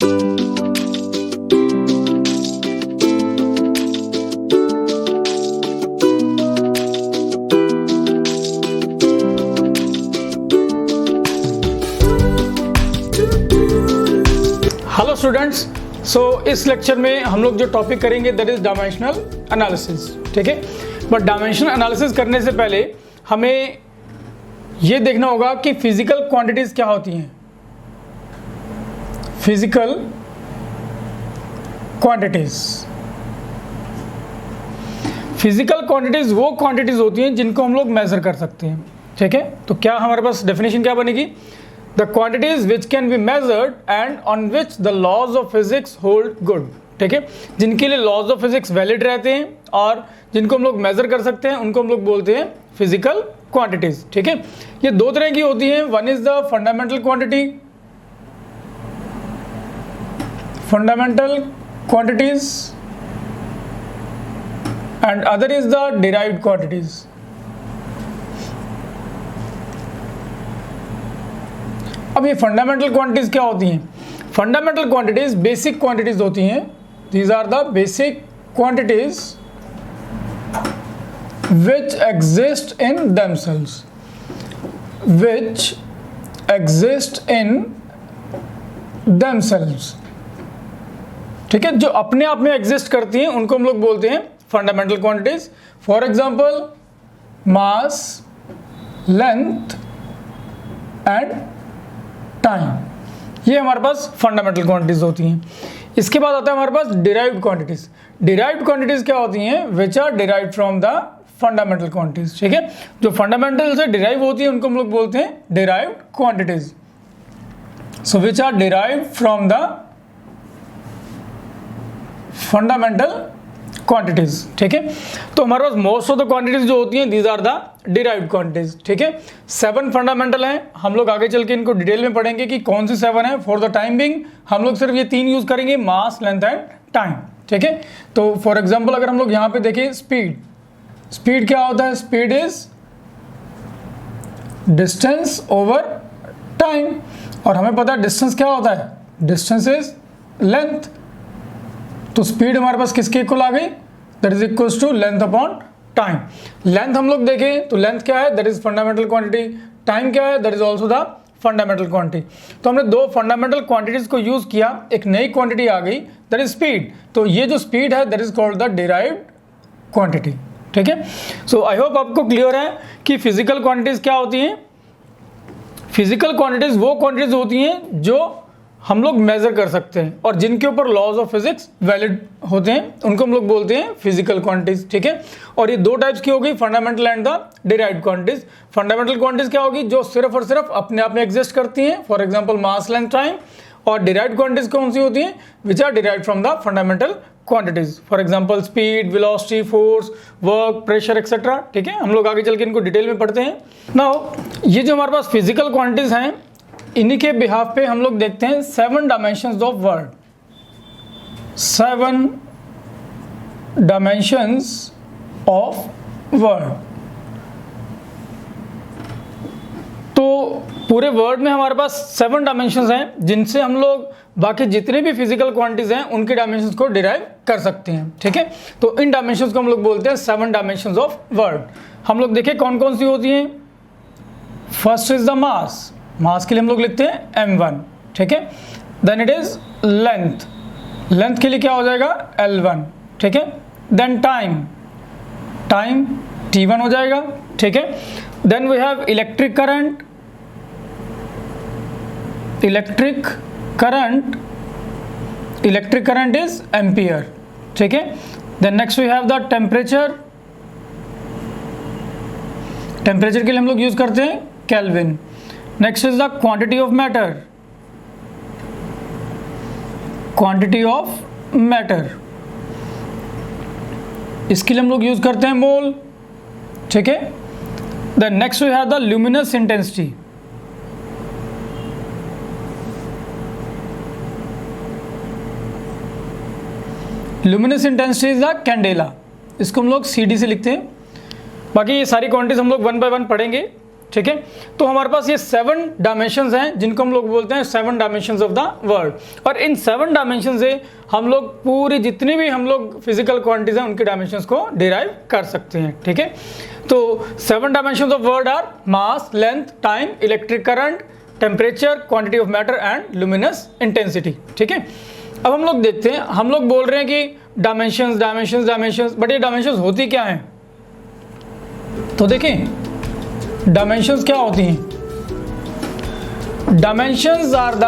Hello students, इस lecture में हम लोग जो टॉपिक करेंगे दैट इज डायमेंशनल एनालिसिस। ठीक है, बट डायमेंशनल एनालिसिस करने से पहले हमें ये देखना होगा कि फिजिकल क्वांटिटीज क्या होती हैं। फिजिकल क्वांटिटीज वो क्वांटिटीज होती हैं जिनको हम लोग मेजर कर सकते हैं। ठीक है, तो क्या हमारे पास डेफिनेशन क्या बनेगी? The quantities which can be measured and on which the laws of physics hold good। ठीक है, जिनके लिए लॉज ऑफ फिजिक्स वैलिड रहते हैं और जिनको हम लोग मेजर कर सकते हैं उनको हम लोग बोलते हैं फिजिकल क्वांटिटीज। ठीक है, ये दो तरह की होती हैं। One is the fundamental quantities and other is the derived quantities. अब ये फंडामेंटल क्वांटिटीज क्या होती हैं? फंडामेंटल क्वांटिटीज बेसिक क्वांटिटीज होती हैं। These are the basic quantities which exist in themselves, ठीक है, जो अपने आप में एग्जिस्ट करती हैं उनको हम लोग बोलते हैं fundamental quantities. For example mass, length and time, ये हमारे पास फंडामेंटल क्वांटिटीज होती हैं। इसके बाद आता है हमारे पास डिराइव्ड क्वांटिटीज। डिराइव्ड क्वांटिटीज क्या होती हैं? Which are derived from the fundamental quantities. ठीक है, जो फंडामेंटल से डिराइव होती है उनको हम लोग बोलते हैं derived quantities. So which are derived from the fundamental quantities. ठीक है, तो हमारे पास मोस्ट ऑफ द क्वांटिटीज जो होती हैं these are the derived quantities. ठीक है, 7 फंडामेंटल हैं। हम लोग आगे चल के इनको डिटेल में पढ़ेंगे कि कौन सी 7 है। फॉर द टाइम बिंग हम लोग सिर्फ ये 3 यूज करेंगे, मास, लेंथ एंड टाइम। ठीक है, तो फॉर एग्जांपल अगर हम लोग यहाँ पे देखें स्पीड क्या होता है? Speed is distance over time, और हमें पता है डिस्टेंस क्या होता है? Distance is length. तो स्पीड हमारे पास किसके इक्वल आ गई? That is equals to length upon time. Length हम लोग देखें तो लेंथ क्या है? That is fundamental quantity. Time क्या है? That is also the fundamental quantity. तो हमने 2 फंडामेंटल क्वांटिटीज को यूज किया, एक नई क्वांटिटी आ गई दैट इज स्पीड। तो ये जो स्पीड है that is called the derived quantity. ठीक है, सो आई होप आपको क्लियर है कि फिजिकल क्वांटिटीज क्या होती हैं। फिजिकल क्वांटिटीज वो क्वांटिटीज होती हैं जो हम लोग मेजर कर सकते हैं और जिनके ऊपर लॉज ऑफ फिजिक्स वैलिड होते हैं, उनको हम लोग बोलते हैं फिजिकल क्वांटिटीज। ठीक है, और ये 2 टाइप्स की होगी, fundamental and the derived quantities. Fundamental quantities क्या होगी? जो सिर्फ और सिर्फ अपने आप में एग्जिस्ट करती हैं, for example mass, length, time. और डिराइव्ड क्वांटिटीज कौन सी होती हैं? Which are derived from the fundamental quantities. For example speed, velocity, force, work, pressure etcetera. ठीक है, हम लोग आगे चल के इनको डिटेल में पढ़ते हैं। नाउ ये जो हमारे पास फिजिकल क्वांटिटीज हैं, इन्हीं के बिहाफ पे हम लोग देखते हैं 7 dimensions of word. 7 dimensions of word. तो पूरे वर्ड में हमारे पास 7 डायमेंशंस हैं जिनसे हम लोग बाकी जितने भी फिजिकल क्वांटिटीज हैं उनके डायमेंशंस को डिराइव कर सकते हैं। ठीक है, तो इन डायमेंशंस को हम लोग बोलते हैं 7 डायमेंशंस ऑफ वर्ड। हम लोग देखें कौन कौन सी होती हैं। First is the mass. Mass के लिए हम लोग लिखते हैं m1। ठीक है, then it is length. Length के लिए क्या हो जाएगा? L1। ठीक है, देन टाइम T1 हो जाएगा। ठीक है, then we have electric current is ampere. ठीक है, then next we have the temperature के लिए हम लोग यूज करते हैं kelvin. Next is the quantity of matter, इसके लिए हम लोग यूज करते हैं मोल। ठीक है, then next we have the luminous intensity. Luminous intensity is the candela, इसको हम लोग CD से लिखते हैं। बाकी ये सारी क्वांटिटीज हम लोग 1 बाय 1 पढ़ेंगे। ठीक है। तो हमारे पास ये 7 डायमेंशंस हैं जिनको हम लोग बोलते हैं 7 डायमेंशंस ऑफ द वर्ल्ड, और इन 7 डायमेंशन से हम लोग पूरी जितनी भी हम लोग फिजिकल क्वांटिटीज हैं उनके डायमेंशंस को डिराइव कर सकते हैं, ठीक है। तो 7 dimensions of world are mass, length, time, electric current, temperature, quantity of matter and luminous intensity, ठीक है। अब हम लोग देखते हैं, हम लोग बोल रहे हैं कि डायमेंशंस डायमेंशंस डायमेंशंस, बट ये डायमेंशंस होती क्या हैं? तो देखें डायमेंशंस क्या होती हैं। Dimensions are the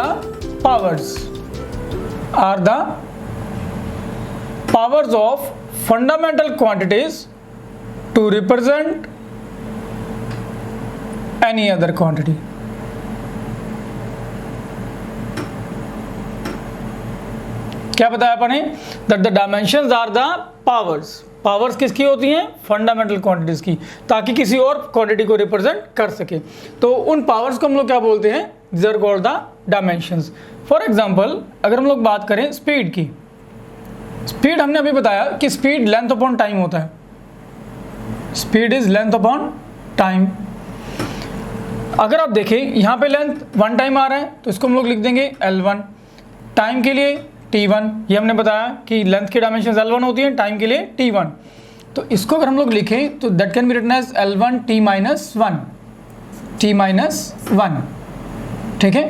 powers of fundamental quantities to represent any other quantity. क्या बताया अपने? That the dimensions are the powers किसकी होती हैं? फंडामेंटल क्वांटिटीज की, ताकि किसी और क्वांटिटी को रिप्रेजेंट कर सके। तो उन पावर्स को हम लोग क्या बोलते हैं? These are called the dimensions. For example अगर हम लोग बात करें स्पीड की, स्पीड हमने अभी बताया कि स्पीड लेंथ अपॉन टाइम होता है। Speed is length upon time. अगर आप देखें यहाँ पे लेंथ 1 टाइम आ रहा है तो इसको हम लोग लिख देंगे L1। टाइम के लिए T1, ये हमने बताया कि लेंथ की डायमेंशन L1 होती है, टाइम के लिए T1। तो इसको अगर हम लोग लिखें तो that can be written as L1 T-1, ठीक है।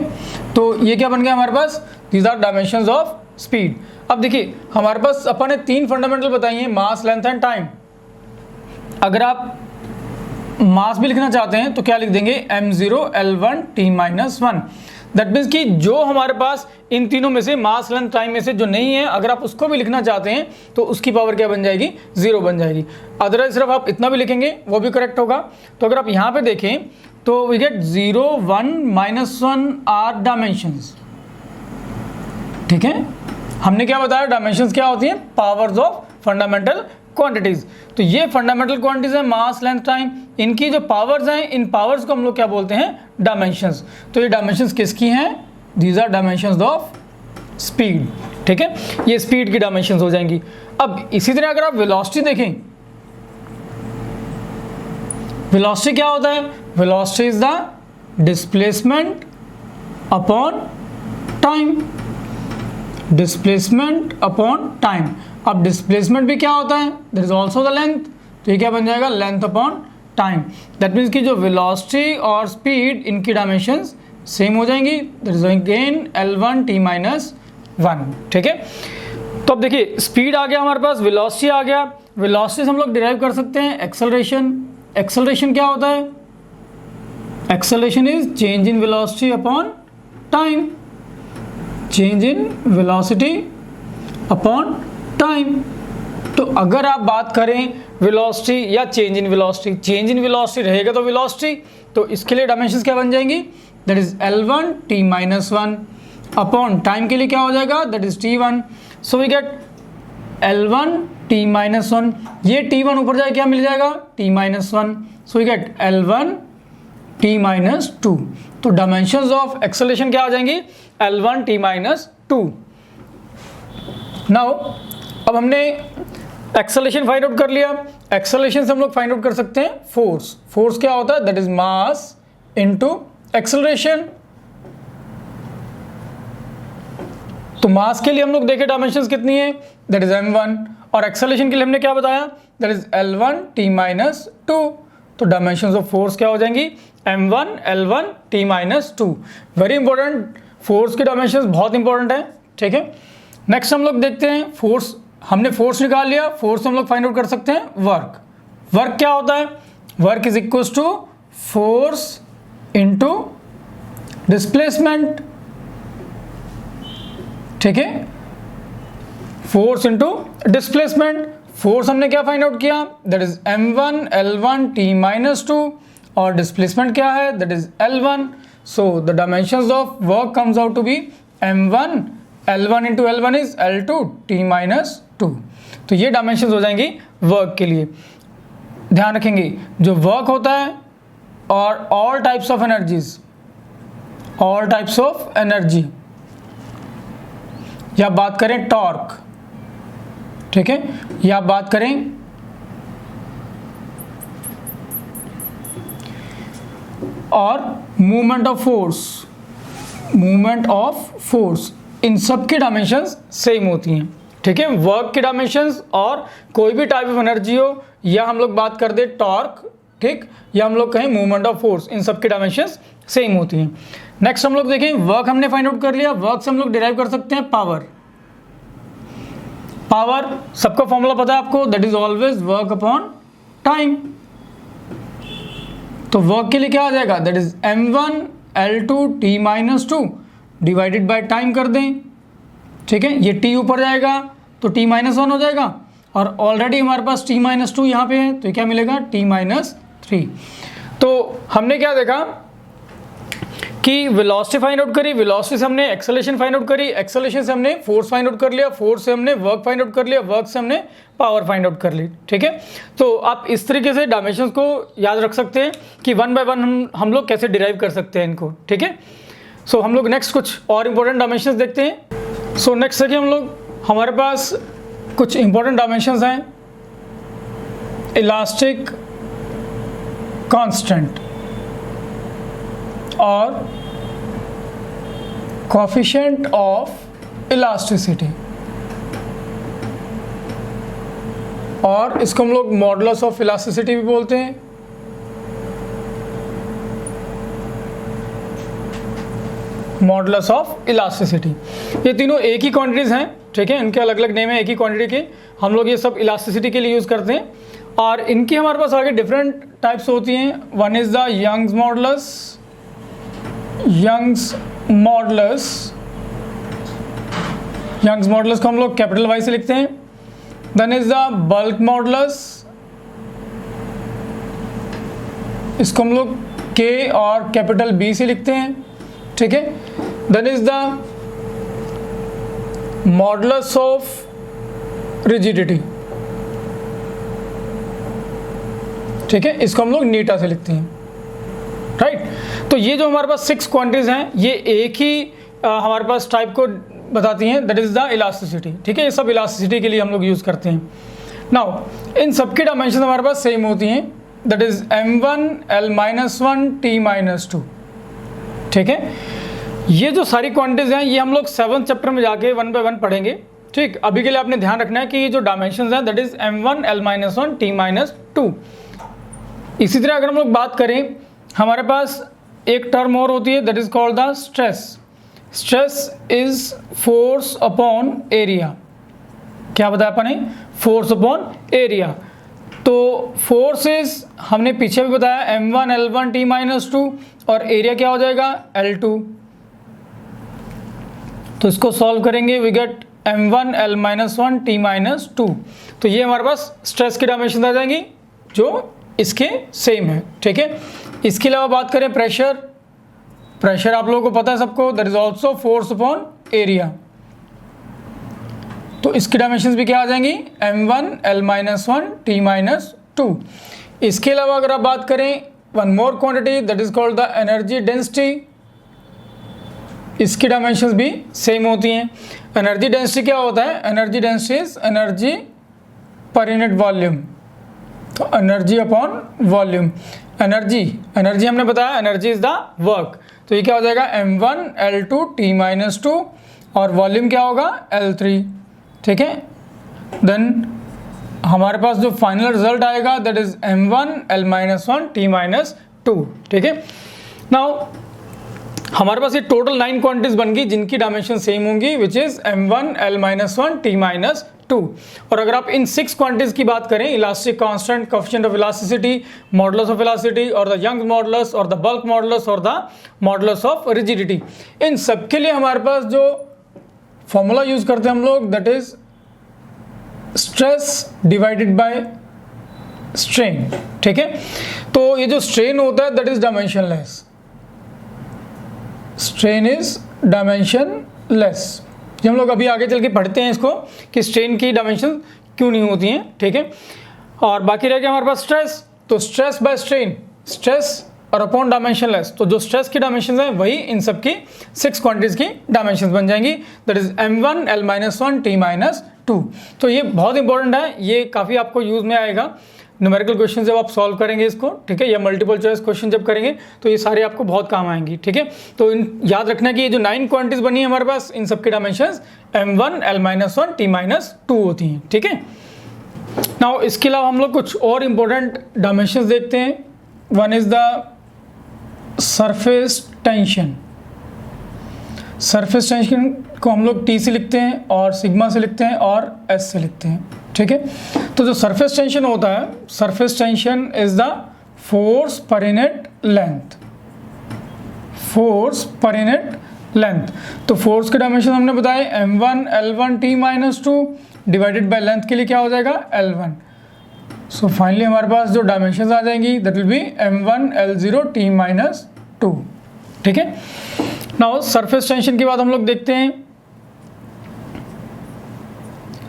तो ये क्या बन गया हमारे पास? These are dimensions of speed. अब देखिए हमारे पास अपन ने 3 फंडामेंटल बताई हैं, मास, लेंथ एंड टाइम। अगर आप मास भी लिखना चाहते हैं तो क्या लिख देंगे? m0 L1 T-1। That means कि जो हमारे पास इन तीनों में से मास, लेंथ, टाइम में से जो नहीं है, अगर आप उसको भी लिखना चाहते हैं तो उसकी पावर क्या बन जाएगी? 0 बन जाएगी। अदरवाइज सिर्फ आप इतना भी लिखेंगे वो भी करेक्ट होगा। तो अगर आप यहाँ पे देखें तो वी गेट 0, 1, -1 आर डायमेंशंस, ठीक है। हमने क्या बताया? डायमेंशंस क्या होती हैं? Powers of fundamental quantities. तो ये फंडामेंटल क्वांटिटीज है, मास, लेंथ, टाइम, इनकी जो पावर्स हैं, इन पावर्स को हम लोग क्या बोलते हैं? डायमेंशंस। तो ये डायमेंशंस किसकी हैं? These are dimensions of speed, ठीक है। ये स्पीड की डायमेंशंस हो जाएंगी। अब इसी तरह अगर आप वेलोसिटी देखें, वेलोसिटी क्या होता है? Velocity is the displacement upon time, displacement upon time. अब डिस्प्लेसमेंट भी क्या होता है? That is also the length. तो ये क्या बन जाएगा? Length upon time. That means कि जो वेलोसिटी और स्पीड इनकी डायमेंशंस सेम हो जाएंगी। That is again L1 T-1, ठीक है। तो अब देखिए स्पीड आ गया हमारे पास, वेलोसिटी आ गया। वेलोसिटी हम लोग डिराइव कर सकते हैं एक्सेलरेशन। एक्सेलरेशन क्या होता है? Acceleration is change in velocity upon time, change in velocity upon time. तो अगर आप बात करें वेलोसिटी या change in velocity, change in velocity रहेगा तो वेलोसिटी, तो इसके लिए डायमेंशंस क्या बन जाएंगी? That is L1 T-1 upon time के लिए क्या हो जाएगा? That is T1। So we get L1 T-1। ये T1 ऊपर जाए क्या मिल जाएगा? T-1। So we get L1 T-2। तो डायमेंशंस ऑफ एक्सेलरेशन क्या हो जाएंगी? L1 T-2। नाउ अब हमने एक्सेलरेशन फाइंड आउट कर लिया। एक्सेलरेशन से हम लोग फाइंड आउट कर सकते हैं फोर्स। फोर्स क्या होता है? That is mass into acceleration. तो मास के लिए हम लोग देखे डायमेंशंस कितनी है? That is m1। और एक्सेलरेशन के लिए हमने क्या बताया? That is L1 T-2। तो डायमेंशंस ऑफ फोर्स क्या हो जाएंगी? m1 L1 T-2। Very important, force की डायमेंशंस बहुत इंपॉर्टेंट है, ठीक है। नेक्स्ट हम लोग देखते हैं फोर्स। हमने फोर्स निकाल लिया, फोर्स हम लोग फाइंड आउट कर सकते हैं वर्क। वर्क क्या होता है? Work is equal to force into displacement, ठीक है। Force into displacement. फोर्स हमने क्या फाइंड आउट किया? That is m1 L1 T-2 और डिस्प्लेसमेंट क्या है? That is L1। So the dimensions of work comes out to be m1 L1 into L1 is L2 T-2। तो ये dimensions हो जाएंगी वर्क के लिए। ध्यान रखेंगे जो वर्क होता है और all types of energies, all types of energy, या बात करें टॉर्क, ठीक है, या बात करें और मूवमेंट ऑफ फोर्स, इन सब की डायमेंशंस सेम होती हैं, ठीक है। वर्क की डायमेंशंस और कोई भी टाइप ऑफ एनर्जी हो, या हम लोग बात कर दे टॉर्क, ठीक, या हम लोग कहें मूवमेंट ऑफ फोर्स, इन सब की डायमेंशंस सेम होती हैं। नेक्स्ट हम लोग देखें, वर्क हमने फाइंड आउट कर लिया। वर्क से हम लोग डिराइव कर सकते हैं पावर। पावर सबका फॉर्मूला पता है आपको, that is always work upon time. तो वर्क के लिए क्या आ जाएगा, that is m1 L2 t-2 divided by time कर दें, ठीक है। ये t ऊपर जाएगा तो t-1 हो जाएगा, और ऑलरेडी हमारे पास t-2 यहाँ पे है, तो क्या मिलेगा t-3। तो हमने क्या देखा कि वेलोसिटी फाइंड आउट करी, वेलोसिटी से हमने एक्सेलरेशन फाइंड आउट करी, एक्सेलरेशन से हमने फोर्स फाइंड आउट कर लिया, फोर्स से हमने वर्क फाइंड आउट कर लिया, वर्क से हमने पावर फाइंड आउट कर ली, ठीक है। तो आप इस तरीके से डायमेंशंस को याद रख सकते हैं कि वन बाय वन हम लोग कैसे डिराइव कर सकते हैं इनको, ठीक है। सो हम लोग नेक्स्ट कुछ और इंपॉर्टेंट डायमेंशंस देखते हैं। सो नेक्स्ट देखिए हम लोग, हमारे पास कुछ इंपॉर्टेंट डायमेंशंस हैं। इलास्टिक कांस्टेंट और कोएफिशिएंट ऑफ इलास्टिसिटी, और इसको हम लोग मॉडुलस ऑफ इलास्टिसिटी भी बोलते हैं। मॉडुलस ऑफ इलास्टिसिटी, ये तीनों एक ही क्वांटिटीज हैं, ठीक है। इनके अलग अलग नेम है एक ही क्वांटिटी के, हम लोग ये सब इलास्टिसिटी के लिए यूज करते हैं। और इनकी हमारे पास आगे डिफरेंट टाइप्स होती हैं। One is the Young's modulus को हम लोग कैपिटल वाई से लिखते हैं। Then is the bulk modulus, इसको हम लोग के और कैपिटल बी से लिखते हैं, ठीक है। Then is the modulus of rigidity, ठीक है, इसको हम लोग नीटा से लिखते हैं, राइट। तो ये जो हमारे पास 6 क्वांटिटीज हैं, ये एक ही हमारे पास टाइप को बताती हैं, दैट इज द इलास्टिसिटी, ठीक है। ये सब इलास्टिसिटी के लिए हम लोग यूज करते हैं। नाउ इन सबकी डायमेंशन हमारे पास सेम होती हैं, that is m1 L-1 t-2, ठीक है। ये जो सारी क्वांटिटीज हैं, ये हम लोग 7th चैप्टर में जाके वन बाय वन पढ़ेंगे, ठीक। अभी के लिए आपने ध्यान रखना है कि ये जो डायमेंशंस हैं, that is m1 L-1 t-2। इसी तरह अगर हम लोग बात करें, हमारे पास एक टर्म और होती है, that is called the stress. Stress is force upon area. क्या बताया अपने, फोर्स अपॉन एरिया। तो फोर्स इज, हमने पीछे भी बताया, m1 L-1 t-2, और एरिया क्या हो जाएगा L2। तो इसको सॉल्व करेंगे, we get m1 L-1 t-2। तो ये हमारे पास स्ट्रेस की डायमेंशन आ जाएंगी जो इसके सेम है, ठीक है। इसके अलावा बात करें प्रेशर, प्रेशर आप लोगों को पता है सबको, that is also force upon area. तो इसकी डायमेंशंस भी क्या आ जाएंगी, m1 L-1 t-2। इसके अलावा अगर आप बात करें one more quantity, that is called the energy density, इसकी डायमेंशंस भी सेम होती हैं। एनर्जी डेंसिटी क्या होता है, एनर्जी डेंसिटी इज एनर्जी पर यूनिट वॉल्यूम। तो एनर्जी अपॉन वॉल्यूम, एनर्जी हमने बताया, एनर्जी इज द वर्क। तो ये क्या हो जाएगा m1 L2 t-2, और वॉल्यूम क्या होगा L3, ठीक है। देन हमारे पास जो फाइनल रिजल्ट आएगा, that is m1 L-1 t-2, ठीक है। नाउ हमारे पास ये टोटल 9 क्वांटिटीज बन गई जिनकी डायमेंशन सेम होंगी, which is m1 L-1 t-2। और अगर आप इन 6 क्वांटिटीज की बात करें, elastic constant, coefficient of elasticity, modulus of elasticity, और द यंग मॉडुलस, और द बल्क मॉडुलस, और द मॉडुलस ऑफ रिजिडिटी, इन सब के लिए हमारे पास जो फॉर्मूला यूज करते हैं हम लोग, that is stress divided by strain, ठीक है। तो ये जो स्ट्रेन होता है, that is dimensionless, strain is dimensionless. ये हम लोग अभी आगे चल के पढ़ते हैं इसको कि स्ट्रेन की डायमेंशन क्यों नहीं होती हैं, ठीक है। और बाकी रह गया हमारे पास स्ट्रेस, तो स्ट्रेस बाय स्ट्रेन, स्ट्रेस और अपॉन डायमेंशनलेस। तो जो स्ट्रेस की डायमेंशन है वही इन सब की 6 क्वांटिटीज की डायमेंशन बन जाएंगी, that is m1 L-1 t-2। तो ये बहुत इंपॉर्टेंट है, ये काफ़ी आपको यूज में आएगा। न्यूमेरिकल क्वेश्चन जब आप सॉल्व करेंगे इसको, ठीक है, या मल्टीपल चॉइस क्वेश्चन जब करेंगे तो ये सारे आपको बहुत काम आएंगी, ठीक है। तो याद रखना कि ये जो 9 क्वांटिटीज बनी है हमारे पास, इन सबके डायमेंशंस m1 l-1 t-2 होती हैं, ठीक है। नाउ इसके अलावा हम लोग कुछ और इंपॉर्टेंट डायमेंशंस देखते हैं। One is the surface tension. Surface tension को हम लोग T से लिखते हैं और सिग्मा से लिखते हैं और S से लिखते हैं, ठीक है। तो जो सरफेस टेंशन होता है, surface tension is the force per unit length, force per unit length. तो फोर्स के डायमेंशन हमने बताए m1 l1 t-2 divided by length के लिए क्या हो जाएगा l1। सो फाइनली हमारे पास जो डायमेंशन आ जाएंगी that will B m1 l0 t-2, ठीक है। नाउ सरफेस टेंशन के बाद हम लोग देखते हैं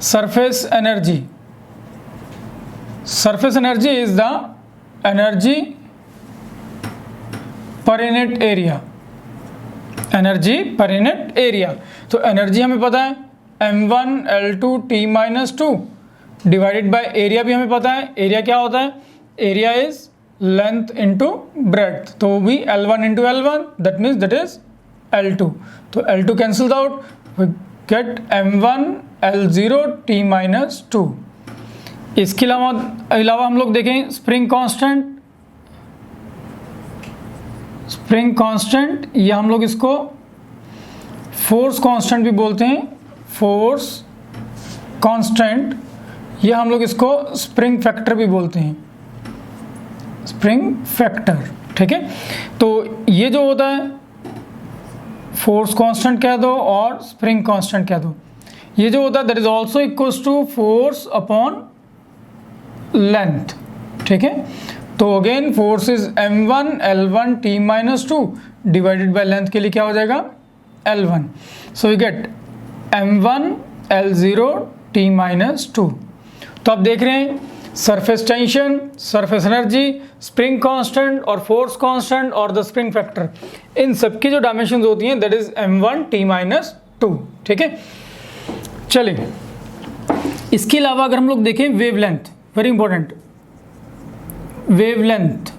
surface energy. Surface energy is the energy पर यूनिट एरिया, एनर्जी पर यूनिट एरिया। तो एनर्जी हमें पता है m1 l2 t-2 divided by area भी हमें पता है। एरिया क्या होता है? Area is length into breadth, तो भी l1 into l1 that means that is l2। तो l2 cancels out, we get m1 l0 t-2। इसके अलावा हम लोग देखें स्प्रिंग कांस्टेंट। स्प्रिंग कांस्टेंट या हम लोग इसको फोर्स कांस्टेंट भी बोलते हैं, फोर्स कांस्टेंट, या हम लोग इसको स्प्रिंग फैक्टर भी बोलते हैं, स्प्रिंग फैक्टर, ठीक है। तो ये जो होता है फोर्स कांस्टेंट कह दो और स्प्रिंग कांस्टेंट कह दो, ये जो होता है that is also equals to force upon length, ठीक है। तो again force is m1 l1 t-2 divided by length के लिए क्या हो जाएगा l1। So we get m1 l0 t-2। तो आप देख रहे हैं surface tension, surface energy, spring constant और फोर्स कांस्टेंट और द स्प्रिंग फैक्टर, इन सबकी जो डायमेंशंस होती हैं दैट इज m1 t-2, ठीक है। चलिए इसके अलावा अगर हम लोग देखें वेवलेंथ, वेरी इंपॉर्टेंट, वेवलेंथ।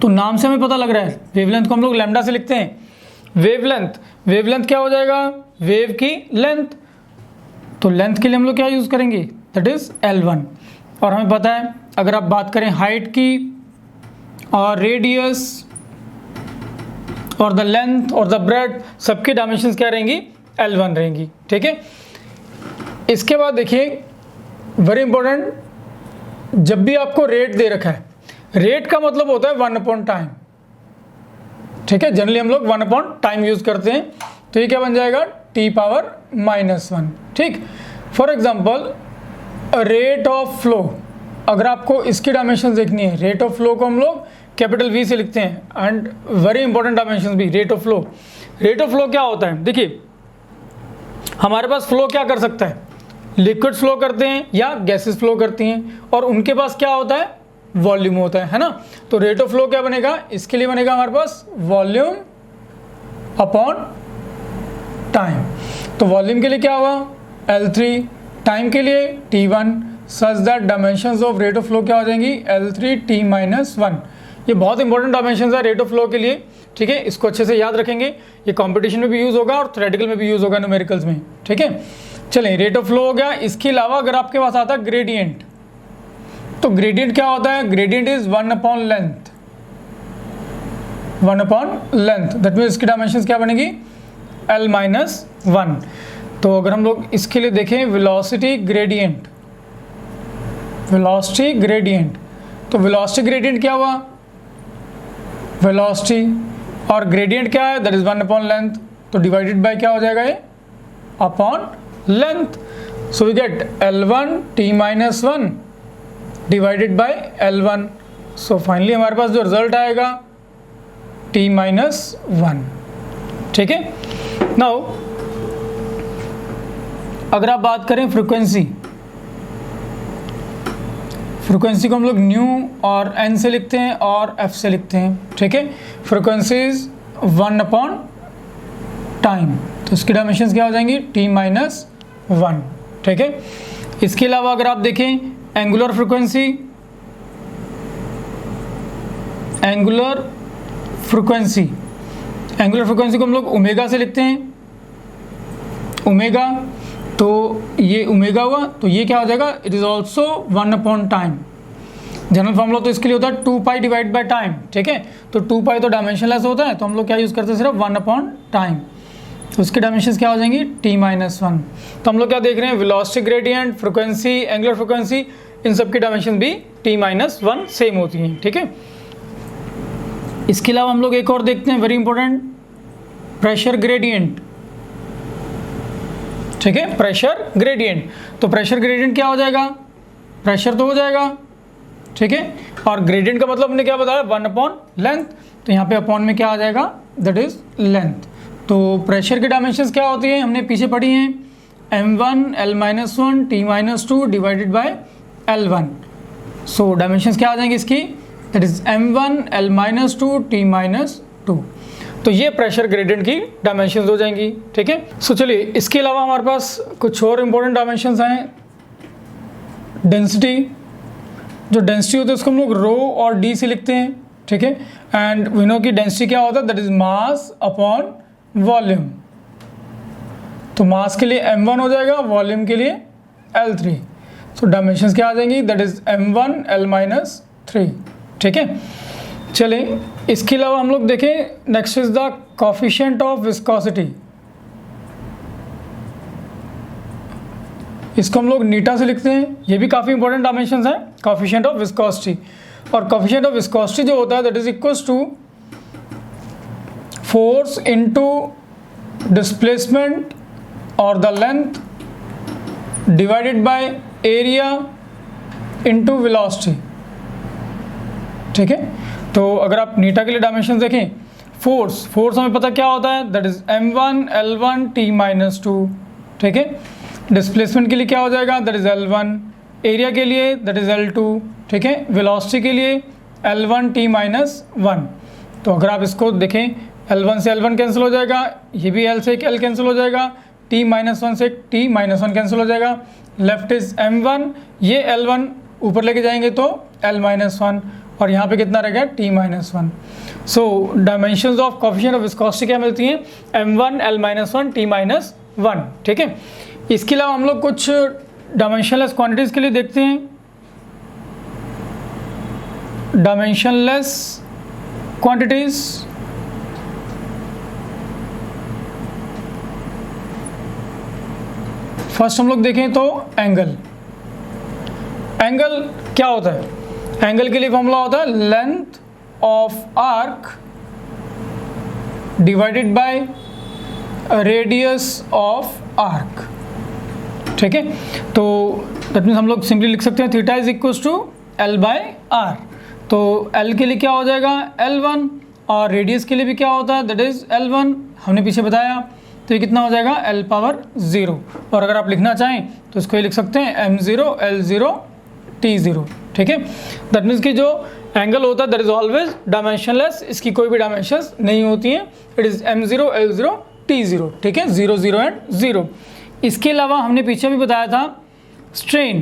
तो नाम से हमें पता लग रहा है वेवलेंथ को हम लोग लैम्डा से लिखते हैं। वेवलेंथ, वेवलेंथ क्या हो जाएगा? वेव की लेंथ। तो लेंथ के लिए हम लोग क्या यूज करेंगे? That is l1। और हमें पता है अगर आप बात करें हाइट की और रेडियस और द लेंथ और द ब्रेड, सबके डायमेंशंस क्या रहेंगी? l1 रहेंगी, ठीक है। इसके बाद देखिए वेरी इंपॉर्टेंट, जब भी आपको रेट दे रखा है, रेट का मतलब होता है 1/टाइम, ठीक है। जनरली हम लोग 1/टाइम यूज करते हैं, तो ये क्या बन जाएगा? t⁻⁻1, ठीक। For example rate of flow, अगर आपको इसकी डायमेंशन देखनी है, रेट ऑफ फ्लो को हम लोग कैपिटल V से लिखते हैं एंड वेरी इंपॉर्टेंट डायमेंशन भी rate of flow. Rate of flow क्या होता है? देखिए हमारे पास फ्लो क्या कर सकता है? लिक्विड्स फ्लो करते हैं या गैसेस फ्लो करती हैं, और उनके पास क्या होता है? वॉल्यूम होता है ना। तो रेट ऑफ फ्लो क्या बनेगा? इसके लिए बनेगा हमारे पास वॉल्यूम अपॉन टाइम। तो वॉल्यूम के लिए क्या हुआ? L3, टाइम के लिए T1, such that dimensions of rate of flow क्या हो जाएंगी? L3 t-1। ये बहुत इंपॉर्टेंट डायमेंशंस है रेट ऑफ फ्लो के लिए, ठीक है। इसको अच्छे से याद रखेंगे, ये कॉम्पिटिशन में भी यूज होगा और थ्योरेटिकल में भी यूज होगा, न्यूमेरिकल्स में, ठीक है। चलें, रेट ऑफ फ्लो हो गया। इसके अलावा अगर आपके पास आता है ग्रेडियंट, तो ग्रेडियंट क्या होता है? ग्रेडियंट इज 1/लेंथ, 1/लेंथ, दैट मीन्स इसकी डायमेंशंस क्या बनेगी? l-1। तो अगर हम लोग इसके लिए देखें वेलोसिटी ग्रेडियंट, वेलोसिटी ग्रेडियंट, तो वेलोसिटी ग्रेडियंट क्या हुआ? वेलोसिटी, और ग्रेडियंट क्या है? दैट इज 1/लेंथ, तो डिवाइडेड बाय क्या हो जाएगा? ये upon length. So we get l1 t-1 divided by l1। So finally हमारे पास जो रिजल्ट आएगा t-1, ठीक है। नाउ अगर आप बात करें फ्रीक्वेंसी, फ्रीक्वेंसी को हम लोग न्यू और n से लिखते हैं और f से लिखते हैं, ठीक है। फ्रीक्वेंसी इज 1/टाइम, तो इसकी डायमेंशंस क्या हो जाएंगी? t-1, ठीक है। इसके अलावा अगर आप देखें angular frequency, angular frequency, angular frequency को हम लोग ओमेगा से लिखते हैं, ओमेगा, तो ये ओमेगा हुआ, तो ये क्या हो जाएगा, it is also 1 upon time. General formula तो इसके लिए होता है 2 पाई डिवाइड बाय टाइम, ठीक है, तो 2 पाई तो डायमेंशनलेस होता है, तो हम लोग क्या यूज़ करते हैं, सिर्फ 1 अपॉन टाइम, तो उसके डायमेंशंस क्या हो जाएंगी, t-1। तो हम लोग क्या देख रहे हैं, velocity gradient, frequency, angular frequency, इन सब की डायमेंशन भी t-1 सेम होती हैं, ठीक है। इसके अलावा हम लोग एक और देखते हैं, वेरी इंपॉर्टेंट, प्रेशर ग्रेडियंट, ठीक है, प्रेशर ग्रेडियंट। तो प्रेशर ग्रेडियंट क्या हो जाएगा, प्रेशर तो हो जाएगा, ठीक है, और ग्रेडियंट का मतलब हमने क्या बताया, 1 अपॉन लेंथ, तो यहाँ पे अपॉन में क्या आ जाएगा, दैट इज लेंथ। तो प्रेशर की डायमेंशंस क्या होती है, हमने पीछे पढ़ी हैं, m1 l-1 t-2 divided by l1। So dimensions क्या आ जाएंगी इसकी, that is m1 l-2 t-2। तो ये प्रेशर ग्रेडियंट की डायमेंशंस हो जाएंगी, ठीक है। सो चलिए, इसके अलावा हमारे पास कुछ और इंपॉर्टेंट डायमेंशंस हैं। डेंसिटी, जो डेंसिटी होती है उसको हम लोग रो और डी से लिखते हैं, ठीक है, एंड वी नो कि डेंसिटी क्या होता है, that is mass upon volume. तो मास के लिए m1 हो जाएगा, वॉल्यूम के लिए L3। सो डायमेंशंस क्या आ जाएंगी, दैट इज m1 l-3, ठीक है। चलिए, इसके अलावा हम लोग देखें, next is the coefficient of viscosity. इसको हम लोग नीटा से लिखते हैं, ये भी काफ़ी इंपॉर्टेंट डायमेंशंस हैं, कोफिशिएंट ऑफ विस्कोसिटी। और कोफिशिएंट ऑफ विस्कोसिटी जो होता है, that is equals to force into displacement और the length divided by area into velocity, ठीक है। तो अगर आप नीटा के लिए डायमेंशन देखें, फोर्स हमें पता क्या होता है, that is m1 l1 t-2, ठीक है। डिस्प्लेसमेंट के लिए क्या हो जाएगा, दैट इज l1, एरिया के लिए दैट इज l2, ठीक है, वेलोसिटी के लिए l1 t-1। तो अगर आप इसको देखें, l1 से l1 कैंसिल हो जाएगा, ये भी l से l कैंसिल हो जाएगा, t-1 से t-1 कैंसिल हो जाएगा, लेफ्ट इज m1, ये l1 ऊपर लेके जाएंगे तो l-1, और यहाँ पे कितना रहेगा, t-1। So dimensions of coefficient of viscosity क्या मिलती हैं, m1 l-1 t-1, ठीक है। इसके अलावा हम लोग कुछ डायमेंशनलेस क्वांटिटीज़ के लिए देखते हैं। डायमेंशनलेस क्वांटिटीज़, फर्स्ट हम लोग देखें तो एंगल। एंगल क्या होता है, एंगल के लिए फॉर्मूला होता है length of arc divided by radius of arc, ठीक है। तो दैट मीन्स हम लोग सिंपली लिख सकते हैं theta is equals to l by R. तो l के लिए क्या हो जाएगा, l1, और रेडियस के लिए भी क्या होता है, दैट इज l1, हमने पीछे बताया। तो ये कितना हो जाएगा, l⁻0। और अगर आप लिखना चाहें तो इसको ये लिख सकते हैं m0 l0 t0, ठीक है। दैट मीन्स कि जो एंगल होता है दैट इज ऑलवेज डायमेंशनलेस, इसकी कोई भी डायमेंशंस नहीं होती हैं, it is m0 l0 t0, ठीक है, 0 0 एंड 0। इसके अलावा हमने पीछे भी बताया था स्ट्रेन।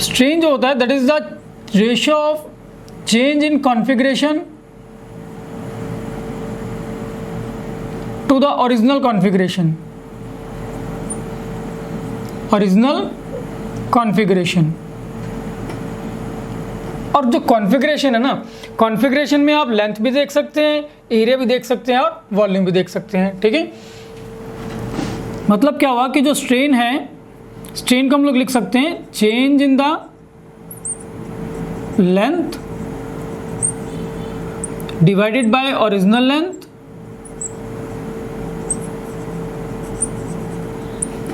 स्ट्रेन जो होता है that is the ratio of change in configuration to the original configuration, original configuration. और जो कॉन्फ़िगरेशन है ना, कॉन्फ़िगरेशन में आप लेंथ भी देख सकते हैं, एरिया भी देख सकते हैं और वॉल्यूम भी देख सकते हैं, ठीक है। मतलब क्या हुआ कि जो स्ट्रेन है, स्ट्रेन को हम लोग लिख सकते हैं change in the length divided bye original length,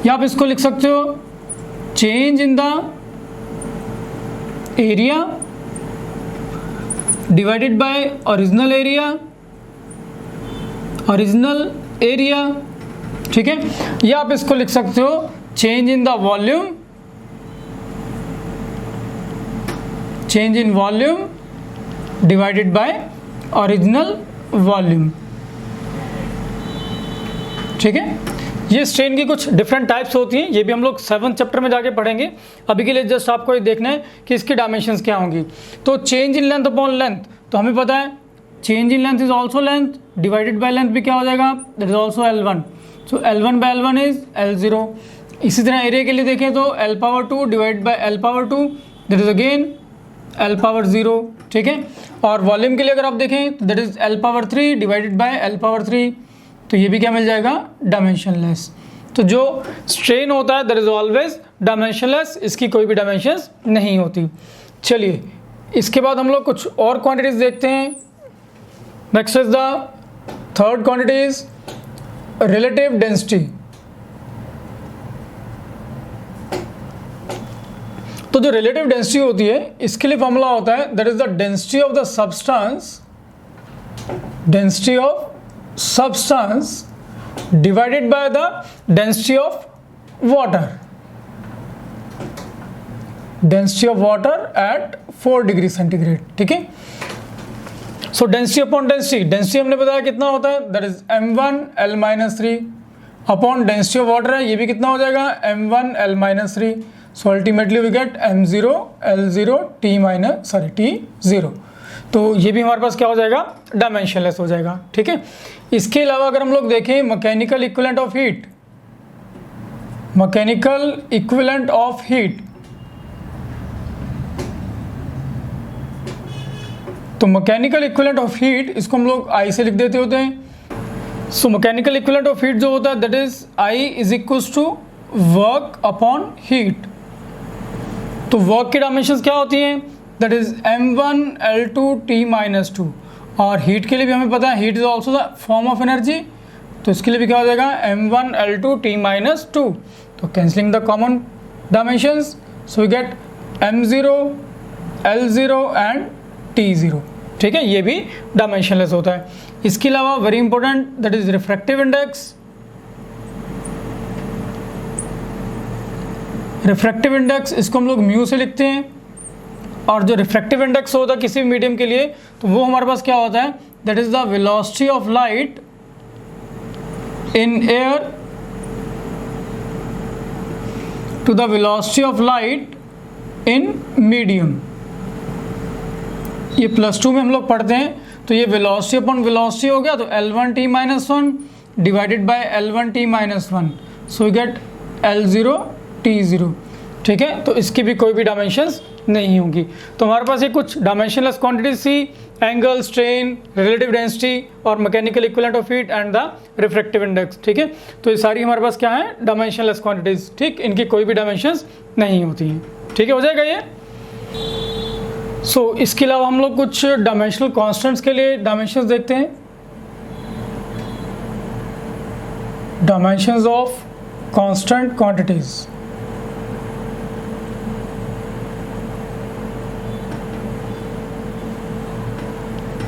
या आप इसको लिख सकते हो change in the area divided by original area, original area, ठीक है। या आप इसको लिख सकते हो change in the volume, change in volume divided by original volume, ठीक है। ये स्ट्रेन की कुछ डिफरेंट टाइप्स होती हैं, ये भी हम लोग 7th चैप्टर में जाके पढ़ेंगे। अभी के लिए जस्ट आपको ये देखना है कि इसकी डायमेंशंस क्या होंगी। तो change in length upon length, तो हमें पता है change in length is also length, divided by length भी क्या हो जाएगा, that is also L1। So L1 by L1 is L0। इसी तरह एरिया के लिए देखें तो L⁻² divide by L⁻², that is again L⁻0, ठीक है। और वॉल्यूम के लिए अगर आप देखें तो that is L⁻3 divided by L⁻3, तो ये भी क्या मिल जाएगा, डायमेंशनलेस। तो जो स्ट्रेन होता है दैट इज ऑलवेज डायमेंशनलेस, इसकी कोई भी डायमेंशंस नहीं होती। चलिए इसके बाद हम लोग कुछ और क्वांटिटीज देखते हैं। Next is the third quantity is relative density. तो जो रिलेटिव डेंसिटी होती है इसके लिए फॉर्मूला होता है that is the density of the substance, density of substance divided by the density of water, density of water at 4 degree centigrade, ठीक है। So density upon density, density हमने बताया कितना होता है, that is m1 L-3 upon density of water है, ये भी कितना हो जाएगा, m1 L-3। So ultimately we get m0 L0 T0। तो ये भी हमारे पास क्या हो जाएगा, डायमेंशनलेस हो जाएगा, ठीक है। इसके अलावा अगर हम लोग देखें mechanical equivalent of heat, mechanical equivalent of heat, तो मैकेनिकल इक्विवेलेंट ऑफ हीट इसको हम लोग I से लिख देते होते हैं। So mechanical equivalent of heat जो होता है that is I is equals to work upon heat. तो वर्क की डायमेंशंस क्या होती हैं, that is m1 L2 T-2। और हीट के लिए भी हमें पता है heat is also the form of energy, तो इसके लिए भी क्या हो जाएगा m1 L2 T-2। तो cancelling the common dimensions, so we get m0 L0 and T0, ठीक है। ये भी डायमेंशनलेस होता है। इसके अलावा very important that is refractive index. Refractive index इसको हम लोग म्यू से लिखते हैं, और जो रिफ्रैक्टिव इंडेक्स होता है किसी भी मीडियम के लिए तो वो हमारे पास क्या होता है, that is the velocity of light in air to the velocity of light in medium. ये +2 में हम लोग पढ़ते हैं, तो ये वेलोसिटी अपॉन वेलोसिटी हो गया, तो L1T-1 divided by L1T-1, so we get L0 T0, ठीक है। तो इसकी भी कोई भी डायमेंशंस नहीं होंगी। तो हमारे पास ये कुछ डायमेंशनलेस क्वांटिटीज थी, एंगल, स्ट्रेन, रिलेटिव डेंसिटी और mechanical equivalent of heat and the refractive index, ठीक है। तो ये सारी हमारे पास क्या है, डायमेंशनलेस क्वांटिटीज, ठीक, इनकी कोई भी डायमेंशंस नहीं होती हैं, ठीक है। हो जाएगा ये। सो इसके अलावा हम लोग कुछ डायमेंशनल कांस्टेंट्स के लिए डायमेंशंस देखते हैं। डायमेंशंस ऑफ कांस्टेंट क्वांटिटीज,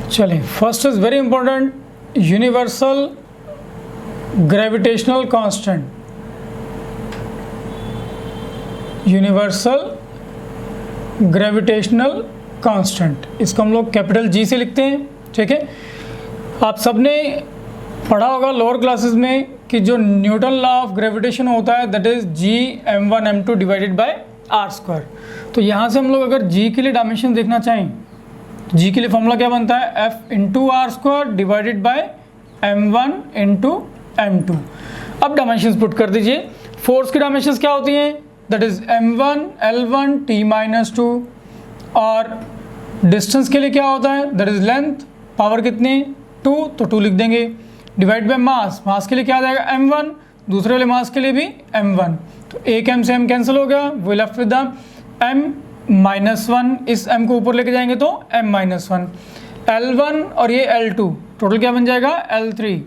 चलिए first is very important, universal gravitational constant. Universal gravitational constant, इसको हम लोग कैपिटल G से लिखते हैं, ठीक है। आप सबने पढ़ा होगा लोअर क्लासेस में कि जो न्यूटन लॉ ऑफ ग्रेविटेशन होता है that is G(m1m2) divided by r²। तो यहाँ से हम लोग अगर G के लिए डायमेंशन देखना चाहें, G के लिए फॉर्मूला क्या बनता है, F(r²) डिवाइडेड बाय m1(m2). अब डायमेंशंस पुट कर दीजिए। फोर्स की डायमेंशंस क्या होती हैं, that is m1 L1 T-2। और डिस्टेंस के लिए क्या होता है, दैट इज लेंथ, पावर कितनी 2, तो 2 लिख देंगे, डिवाइड बाय मास, मास के लिए क्या आ जाएगा m1, दूसरे वाले मास के लिए भी m1, तो एक m से m कैंसिल हो गया, we left with the m-1, इस m को ऊपर लेके जाएंगे तो m-1, L1 और ये L2, टोटल क्या बन जाएगा L3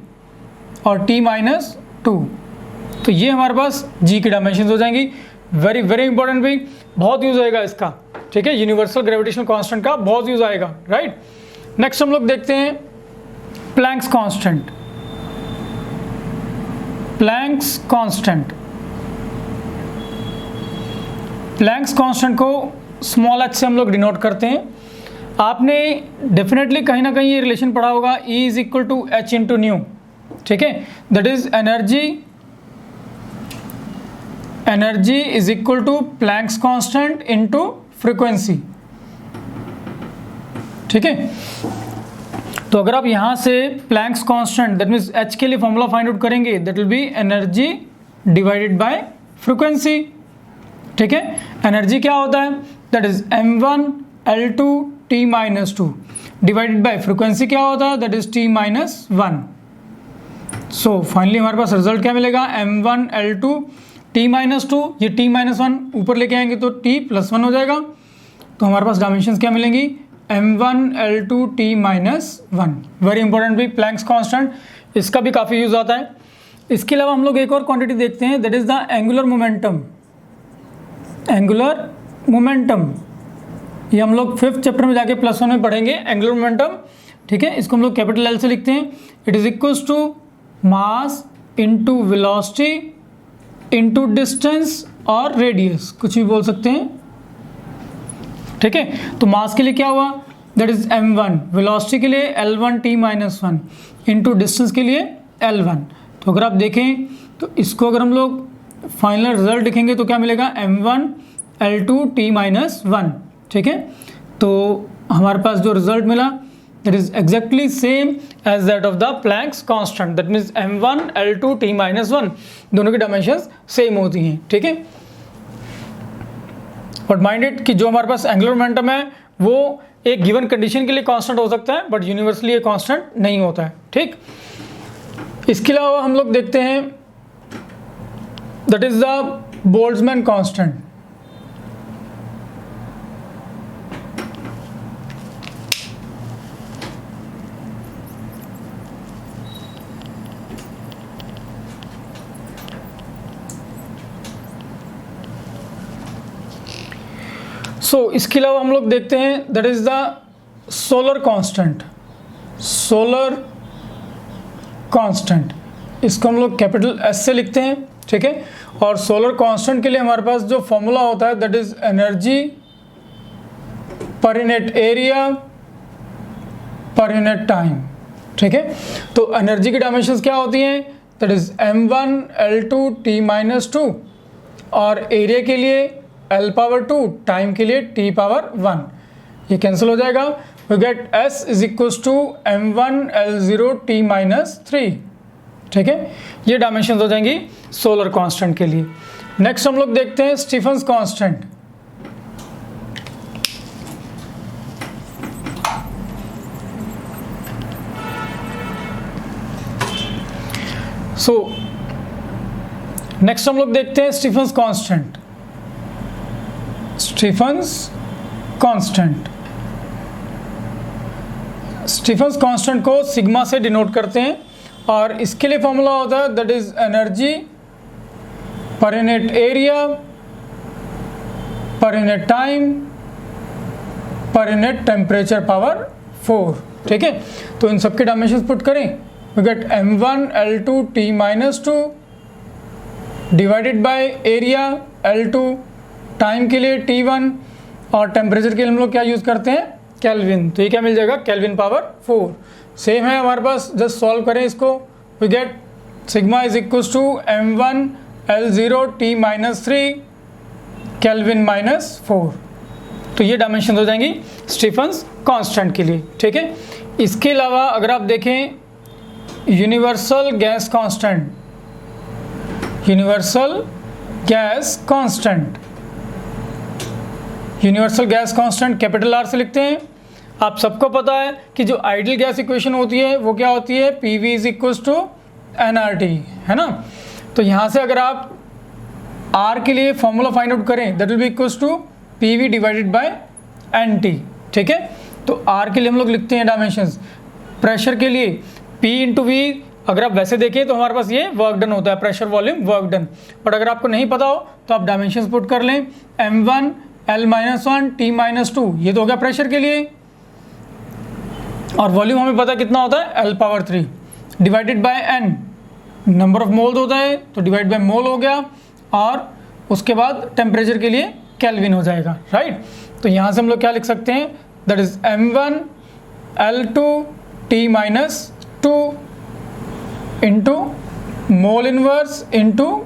और T-2। तो ये हमारे पास G की डायमेंशन हो जाएंगी। वेरी वेरी इंपॉर्टेंट भी, बहुत यूज आएगा इसका, ठीक है। यूनिवर्सल ग्रेविटेशनल कांस्टेंट का बहुत यूज आएगा, राइट। नेक्स्ट हम लोग देखते हैं Planck's constant. Planck's constant, Planck's constant को स्मॉल h से हम लोग डिनोट करते हैं। आपने डेफिनेटली कहीं ना कहीं ये रिलेशन पढ़ा होगा, E = h × न्यू, ठीक है। That is energy energy is equal to Planck's constant into frequency. ठीक है, तो अगर आप यहां से Planck's constant that means H के लिए फॉर्मूला फाइंड आउट करेंगे, that will be energy divided by frequency. ठीक है, एनर्जी क्या होता है, that is m1 L2 t minus 2 divided by frequency क्या होता है, that is t minus 1। So finally हमारे पास रिजल्ट क्या मिलेगा, m1 L2 t माइनस 2, ये t माइनस 1 ऊपर लेके आएंगे तो t प्लस 1 हो जाएगा। तो हमारे पास डायमेंशंस क्या मिलेंगी, m1 L2 t minus 1। Very important भी प्लैंक्स कांस्टेंट, इसका भी काफ़ी यूज आता है। इसके अलावा हम लोग एक और क्वांटिटी देखते हैं, that is the angular momentum. Angular momentum ये हम लोग 5th चैप्टर में जाके +1 में पढ़ेंगे एंगुलर मोमेंटम। ठीक है, इसको हम लोग कैपिटल L से लिखते हैं, it is equals to mass into velocity into distance और रेडियस, कुछ भी बोल सकते हैं। ठीक है, तो मास के लिए क्या हुआ, दैट इज m1, वेलोसिटी के लिए L1 t minus 1 into distance के लिए L1। तो अगर आप देखें तो इसको अगर हम लोग फाइनल रिजल्ट लिखेंगे तो क्या मिलेगा, m1 L2 t माइनस 1। ठीक है, तो हमारे पास जो रिजल्ट मिला that is exactly same as that of the Planck's constant, that means m1 L2 t minus 1, दोनों की डायमेंशंस सेम होती हैं। ठीक है, बट माइंड इट कि जो हमारे पास एंगुलर मोमेंटम है वो एक गिवन कंडीशन के लिए कांस्टेंट हो सकता है, बट यूनिवर्सली ये कांस्टेंट नहीं होता है। ठीक, इसके अलावा हम लोग देखते हैं that is the Boltzmann constant. इसके अलावा हम लोग देखते हैं that is the solar constant. Solar constant इसको हम लोग कैपिटल S से लिखते हैं। ठीक है, और सोलर कांस्टेंट के लिए हमारे पास जो फॉर्मूला होता है दैट इज एनर्जी पर यूनिट एरिया पर यूनिट टाइम। ठीक है, तो एनर्जी की डायमेंशंस क्या होती हैं, that is m1 L2 t minus 2 और एरिया के लिए L पावर 2, टाइम के लिए t पावर 1, ये कैंसिल हो जाएगा। We get S is equals to m1 L0 t minus 3। ठीक है, ये डायमेंशंस हो जाएंगी सोलर कांस्टेंट के लिए। नेक्स्ट हम लोग देखते हैं स्टीफन्स कांस्टेंट। नेक्स्ट हम लोग देखते हैं Stefan's constant. Stefan's constant, Stefan's constant को सिग्मा से डिनोट करते हैं और इसके लिए फॉर्मूला होता है दैट इज एनर्जी पर यूनिट एरिया पर यूनिट टाइम पर यूनिट टेम्परेचर पावर 4। ठीक है, तो इन सबके डायमेंशंस पुट करें, we get m1 L2 t minus 2 divided by area L2, time के लिए T1 और टेम्परेचर के लिए हम लोग क्या यूज़ करते हैं, केल्विन। तो ये क्या मिल जाएगा, केल्विन पावर 4। सेम है हमारे पास, जस्ट सॉल्व करें इसको, we get sigma is equals to m1 L0 t minus 3 kelvin minus 4। तो ये डायमेंशन हो जाएंगी स्टीफन्स कांस्टेंट के लिए। ठीक है, इसके अलावा अगर आप देखें universal gas constant, universal gas constant, universal gas constant capital R से लिखते हैं। आप सबको पता है कि जो आइडियल गैस इक्वेशन होती है वो क्या होती है, PV is equals to nRT, है ना। तो यहाँ से अगर आप R के लिए फॉर्मूला फाइंड आउट करें that will be equals to PV divided by NT। ठीक है, तो R के लिए हम लोग लिखते हैं डायमेंशंस। प्रेशर के लिए P इंटू V, अगर आप वैसे देखें तो हमारे पास ये वर्क डन होता है, pressure volume work done. But अगर आपको नहीं पता हो तो आप डायमेंशंस पुट कर लें, m1 L-1 T माइनस 2, ये तो हो गया प्रेशर के लिए, और वॉल्यूम हमें पता कितना होता है L power 3 divided by N, number of mole होता है तो डिवाइड बाय मोल हो गया, और उसके बाद टेम्परेचर के लिए केल्विन हो जाएगा, राइट। तो यहाँ से हम लोग क्या लिख सकते हैं, that is m1 L2 T minus 2 into mole inverse into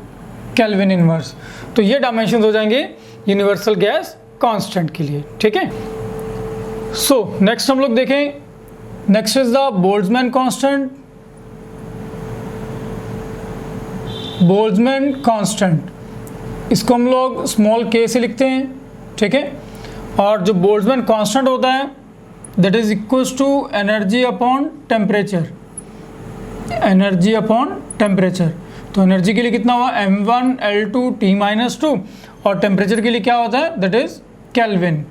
kelvin inverse. तो ये डायमेंशन हो जाएंगे यूनिवर्सल गैस कांस्टेंट के लिए, ठीक है। सो नेक्स्ट हम लोग देखें, next is the Boltzmann constant. Boltzmann constant इसको हम लोग स्मॉल k से लिखते हैं, ठीक है। और जो बोल्ट्जमैन कांस्टेंट होता है that is equals to energy upon temperature, energy upon temperature. तो एनर्जी के लिए कितना हुआ m1 L2 T-2 और टेम्परेचर के लिए क्या होता है that is kelvin.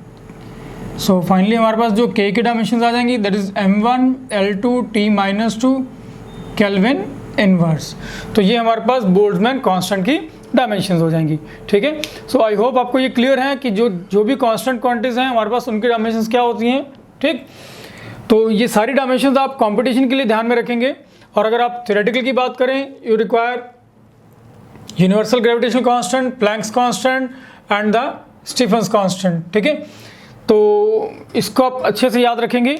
So finally हमारे पास जो k की डायमेंशन आ जाएंगी that is m1 L2 T-2 kelvin inverse. तो ये हमारे पास बोल्ट्जमैन कांस्टेंट की डायमेंशंस हो जाएंगी, ठीक है। सो आई होप आपको ये क्लियर है कि जो भी कांस्टेंट क्वांटिटीज हैं हमारे पास उनकी डायमेंशंस क्या होती हैं, ठीक। तो ये सारी डायमेंशंस आप कंपटीशन के लिए ध्यान में रखेंगे। और अगर आप थ्योरेटिकल की बात करें, you require universal gravitational constant, Planck's constant and the Stefan's constant, ठीक है। तो इसको आप अच्छे से याद रखेंगे।